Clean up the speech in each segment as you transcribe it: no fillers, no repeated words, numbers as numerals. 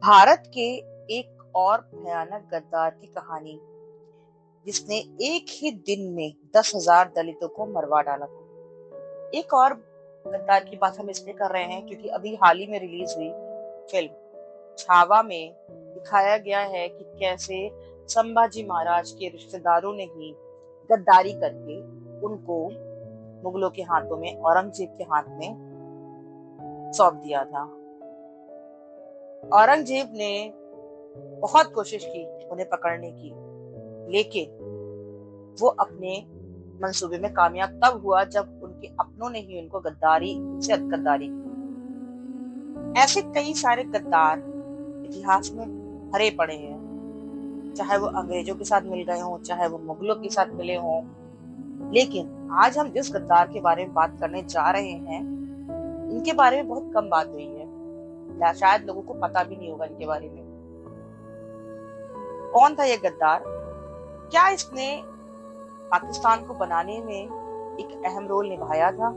भारत के एक और भयानक गद्दार की कहानी जिसने एक ही दिन में 10,000 दलितों को मरवा डाला था। एक और गद्दार की बात हम इसलिए कर रहे हैं क्योंकि अभी हाल ही में रिलीज हुई फिल्म छावा में दिखाया गया है कि कैसे संभाजी महाराज के रिश्तेदारों ने ही गद्दारी करके उनको मुगलों के हाथों में, औरंगजेब के हाथ में सौंप दिया था। औरंगजेब ने बहुत कोशिश की उन्हें पकड़ने की, लेकिन वो अपने मंसूबे में कामयाब तब हुआ जब उनके अपनों ने ही उनको गद्दारी से गद्दारी की। ऐसे कई सारे गद्दार इतिहास में भरे पड़े हैं, चाहे वो अंग्रेजों के साथ मिल गए हों, चाहे वो मुगलों के साथ मिले हों। लेकिन आज हम जिस गद्दार के बारे में बात करने जा रहे हैं, इनके बारे में बहुत कम बात हुई है, शायद लोगों को पता भी नहीं होगा इनके बारे में। कौन था ये गद्दार? क्या इसने पाकिस्तान को बनाने में एक अहम रोल निभाया था?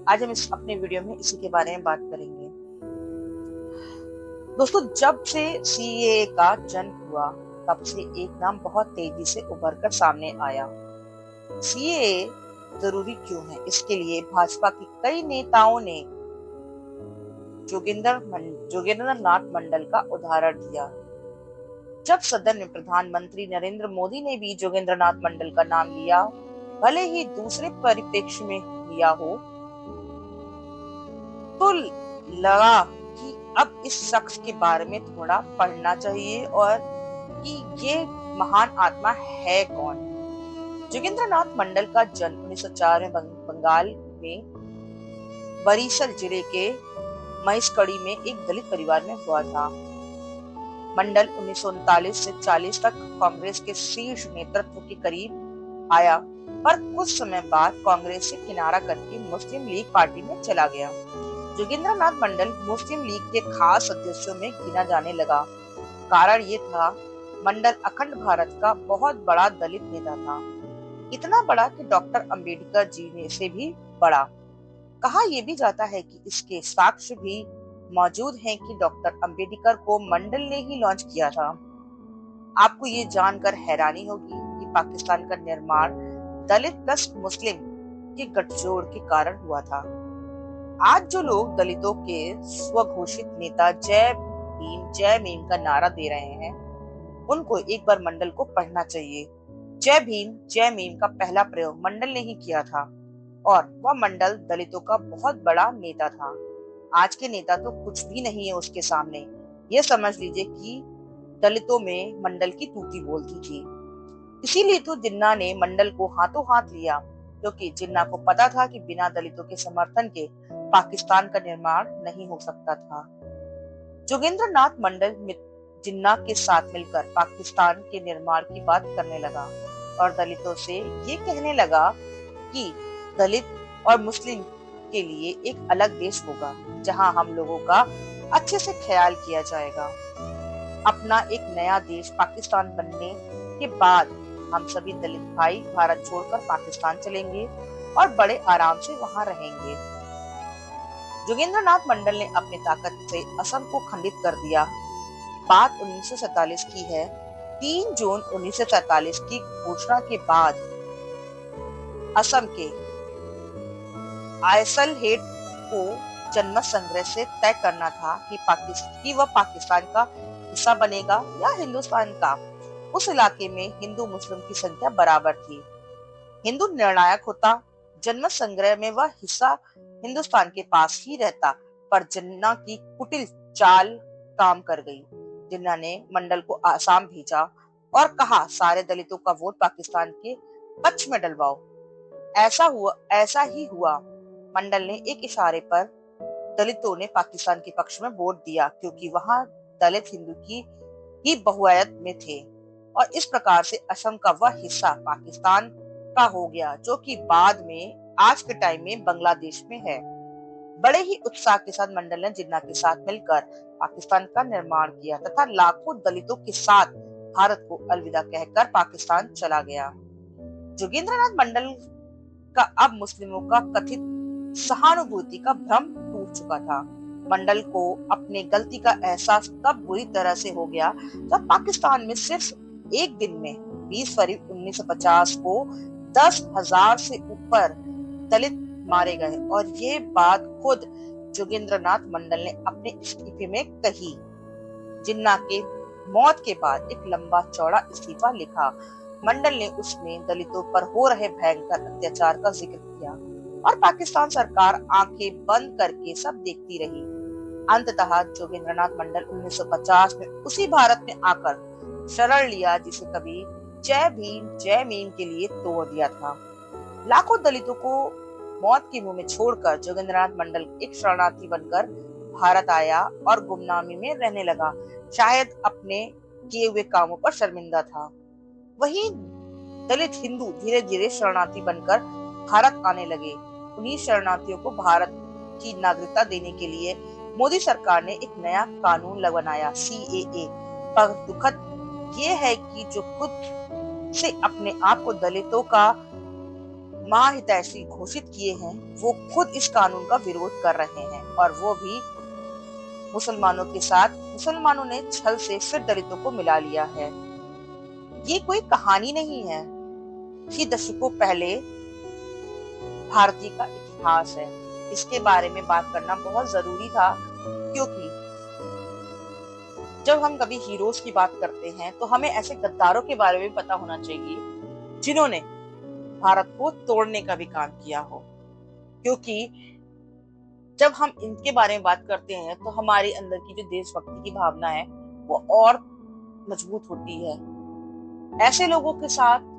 आज हम इस अपने वीडियो में इसी के बारे में बात करेंगे। दोस्तों, जब से सीएए का जन्म हुआ तब से एक नाम बहुत तेजी से उभर कर सामने आया। सीएए जरूरी क्यों है, इसके लिए भाजपा के कई नेताओं ने जोगेंद्र नाथ मंडल का उदाहरण दिया। जब सदन में प्रधानमंत्री नरेंद्र मोदी ने भी जोगेंद्र नाथ मंडल का नाम लिया, भले ही दूसरे परिप्रेक्ष्य में लिया हो, तो लगा कि अब इस शख्स के बारे में थोड़ा पढ़ना चाहिए और कि ये महान आत्मा है कौन। जोगेंद्र नाथ मंडल का जन्म 1904 में बंगाल में बरिशल जिले के महिषकड़ी में एक दलित परिवार में हुआ था। मंडल 1939 से 40 तक कांग्रेस के शीर्ष नेतृत्व के करीब आया, पर कुछ समय बाद कांग्रेस से किनारा करके मुस्लिम लीग पार्टी में चला गया। जोगेंद्र नाथ मंडल मुस्लिम लीग के खास सदस्यों में गिना जाने लगा। कारण ये था, मंडल अखंड भारत का बहुत बड़ा दलित नेता था, इतना बड़ा कि डॉक्टर अंबेडकर जी ने से भी बड़ा। कहा यह भी जाता है कि इसके साक्ष्य भी मौजूद हैं कि डॉक्टर अंबेडकर को मंडल ने ही लॉन्च किया था। आपको ये जानकर हैरानी होगी कि पाकिस्तान का निर्माण दलित प्लस मुस्लिम के गठजोड़ के कारण हुआ था। आज जो लोग दलितों के स्वघोषित नेता जय भीम का नारा दे रहे हैं, उनको एक बार मंडल को पढ़ना चाहिए। जय भीम का पहला प्रयोग मंडल ने ही किया था और वह मंडल दलितों का बहुत बड़ा नेता था। आज के नेता तो कुछ भी नहीं है उसके सामने। ये समझ लीजिए कि दलितों में मंडल की तूती बोलती थी। इसीलिए तो जिन्ना ने मंडल को हाथों हाथ लिया, क्योंकि जिन्ना को पता था कि बिना दलितों के समर्थन के पाकिस्तान का निर्माण नहीं हो सकता था। जोगेंद्र नाथ मंडल जिन्ना के साथ मिलकर पाकिस्तान के निर्माण की बात करने लगा और दलितों से ये कहने लगा कि दलित और मुस्लिम के लिए एक अलग देश होगा, जहां हम लोगों का अच्छे से ख्याल किया जाएगा। अपना एक नया देश पाकिस्तान बनने के बाद हम सभी दलित भाई भारत छोड़कर पाकिस्तान चलेंगे और बड़े आराम से वहां रहेंगे। जोगेंद्र नाथ मंडल ने अपनी ताकत से असम को खंडित कर दिया। बात 1947 की है। 3 जून 1947 की घोषणा के बाद असम के आयसल हेड को जनमत संग्रह से तय करना था कि वह पाकिस्तान का हिस्सा बनेगा या हिंदुस्तान का। उस इलाके में हिंदू मुस्लिम की संख्या बराबर थी। हिंदू निर्णायक होता। जनमत संग्रह में वह हिस्सा हिंदुस्तान के पास ही रहता, पर जिन्ना की कुटिल चाल काम कर गई। जिन्ना ने मंडल को आसाम भेजा और कहा, सारे दलितों का वोट पाकिस्तान के पक्ष में डलवाओ। ऐसा ही हुआ। मंडल ने एक इशारे पर दलितों ने पाकिस्तान के पक्ष में वोट दिया, क्योंकि वहां दलित हिंदू की ही बहुआयत में थे और इस प्रकार से असम का वह हिस्सा पाकिस्तान का हो गया, जो कि बाद में आज के टाइम में बांग्लादेश में है। बड़े ही उत्साह के साथ मंडल ने जिन्ना के साथ मिलकर पाकिस्तान का निर्माण किया तथा लाखों दलितों के साथ भारत को अलविदा कहकर पाकिस्तान चला गया। जोगेंद्र नाथ मंडल का अब मुस्लिमों का कथित सहानुभूति का भ्रम टूट चुका था। मंडल को अपने गलती का एहसास तब बुरी तरह से हो गया जब पाकिस्तान में सिर्फ एक दिन में 20 फरवरी 1950 को 10,000 से ऊपर दलित मारे गए और ये बात खुद जोगेंद्र नाथ मंडल ने अपने इस्तीफे में कही। जिन्ना के मौत के बाद एक लंबा चौड़ा इस्तीफा लिखा। मंडल ने उसमें दलितों पर हो रहे भयंकर अत्याचार का जिक्र किया और पाकिस्तान सरकार आंखें बंद करके सब देखती रही। अंततः जोगेंद्रनाथ मंडल 1950 में उसी भारत में आकर शरण लिया जिसे कभी जय भीम जय मीम के लिए तोड़ दिया था। लाखों दलितों को मौत के मुंह में छोड़कर जोगेंद्रनाथ मंडल एक शरणार्थी बनकर भारत आया और गुमनामी में रहने लगा। शायद अपने किए हुए कामों पर शर्मिंदा था। वहीं दलित हिंदू धीरे धीरे शरणार्थी बनकर भारत आने लगे। उन्हीं शरणार्थियों को भारत की नागरिकता देने के लिए मोदी सरकार ने एक नया कानून बनाया, CAA। पर दुखद ये है कि जो खुद से अपने आप को दलितों का महाहितैषी घोषित किए हैं, वो खुद इस कानून का विरोध कर रहे हैं और वो भी मुसलमानों के साथ। मुसलमानों ने छल से फिर दलितों को मिला लिया है। ये कोई कहानी नहीं है, ये दशकों पहले भारतीय का इतिहास है। इसके बारे में बात करना बहुत जरूरी था क्योंकि जब हम कभी हीरोज की बात करते हैं तो हमें ऐसे गद्दारों के बारे में पता होना चाहिए जिन्होंने भारत को तोड़ने का भी काम किया हो, क्योंकि जब हम इनके बारे में बात करते हैं तो हमारे अंदर की जो देशभक्ति की भावना है वो और मजबूत होती है। ऐसे लोगों के साथ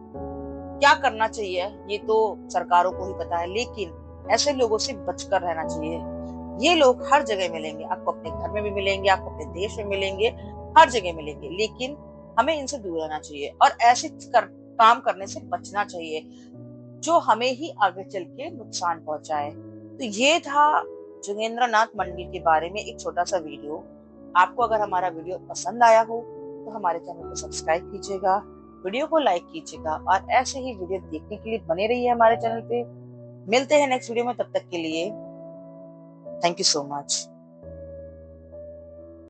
क्या करना चाहिए ये तो सरकारों को ही पता है, लेकिन ऐसे लोगों से बचकर रहना चाहिए। ये लोग हर जगह मिलेंगे, आपको अपने घर में भी मिलेंगे, आपको अपने देश में मिलेंगे, हर जगह मिलेंगे, लेकिन हमें इनसे दूर रहना चाहिए और ऐसे काम करने से बचना चाहिए जो हमें ही आगे चल के नुकसान पहुंचाए। तो ये था जोगेंद्र नाथ मंडल के बारे में एक छोटा सा वीडियो। आपको अगर हमारा वीडियो पसंद आया हो तो हमारे चैनल को सब्सक्राइब कीजिएगा, वीडियो को लाइक कीजिएगा और ऐसे ही वीडियो देखने के लिए बने रहिए हमारे चैनल पे। मिलते हैं नेक्स्ट वीडियो में, तब तक के लिए थैंक यू सो मच।